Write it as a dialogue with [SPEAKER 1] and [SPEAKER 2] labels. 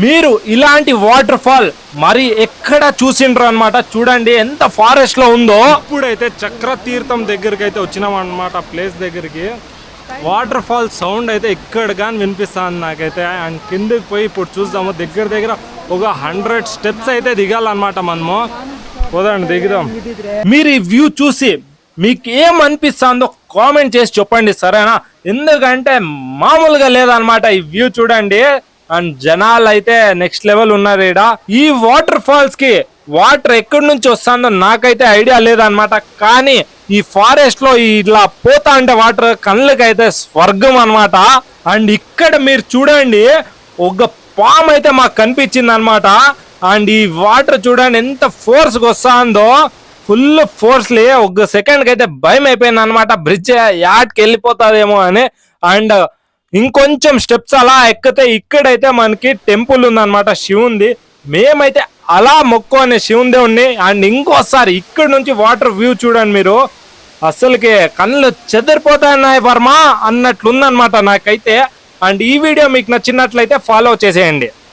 [SPEAKER 1] మీరు ఇలాంటి water fall మరి ఎక్కడ చూసిండ్రు అన్నమాట. చూడండి ఎంత ఫారెస్ట్ లో ఉందో. ఇప్పుడైతే చక్ర తీర్థం దగ్గరికి అయితే వచ్చినాం అన్నమాట, ప్లేస్ దగ్గరికి. వాటర్ ఫాల్ సౌండ్ అయితే ఇక్కడ కానీ వినిపిస్తుంది నాకైతే. అండ్ కిందకి పోయి ఇప్పుడు చూద్దాము. దగ్గర ఒక 100 స్టెప్స్ అయితే దిగాలన్నమాట మనము. పోదండి దిగుదాం. మీరు ఈ వ్యూ చూసి మీకు ఏమనిపిస్తుందో కామెంట్ చేసి చెప్పండి, సరేనా? ఎందుకంటే మామూలుగా లేదనమాట ఈ వ్యూ. చూడండి అండ్ జనాలు అయితే నెక్స్ట్ లెవెల్ ఉన్నారు ఈడ. ఈ వాటర్ ఫాల్స్ కి వాటర్ ఎక్కడి నుంచి వస్తుందో నాకైతే ఐడియా లేదనమాట. కానీ ఈ ఫారెస్ట్ లో ఇలా పోతా అంటే వాటర్ కళ్ళకైతే స్వర్గం అనమాట. అండ్ ఇక్కడ మీరు చూడండి ఒక పామ్ అయితే మాకు కనిపించింది అనమాట. అండ్ ఈ వాటర్ చూడండి ఎంత ఫోర్స్ గా వస్తుందో, ఫుల్ ఫోర్స్లీ. ఒక సెకండ్ కి అయితే భయం అయిపోయింది అనమాట, బ్రిడ్జ్ యాడ్కి వెళ్ళిపోతాదేమో అని. అండ్ ఇంకొంచెం స్టెప్స్ అలా ఎక్కితే ఇక్కడైతే మనకి టెంపుల్ ఉందన్నమాట, శివుంది. మేమైతే అలా మొక్కునే శివుందే. అండ్ ఇంకోసారి ఇక్కడ నుంచి వాటర్ వ్యూ చూడండి మీరు, అసలుకి కళ్ళు చెదిరిపోతాయి వర్మ అన్నట్లుందనమాట నాకైతే. అండ్ ఈ వీడియో మీకు నచ్చినట్లయితే ఫాలో చేసేయండి.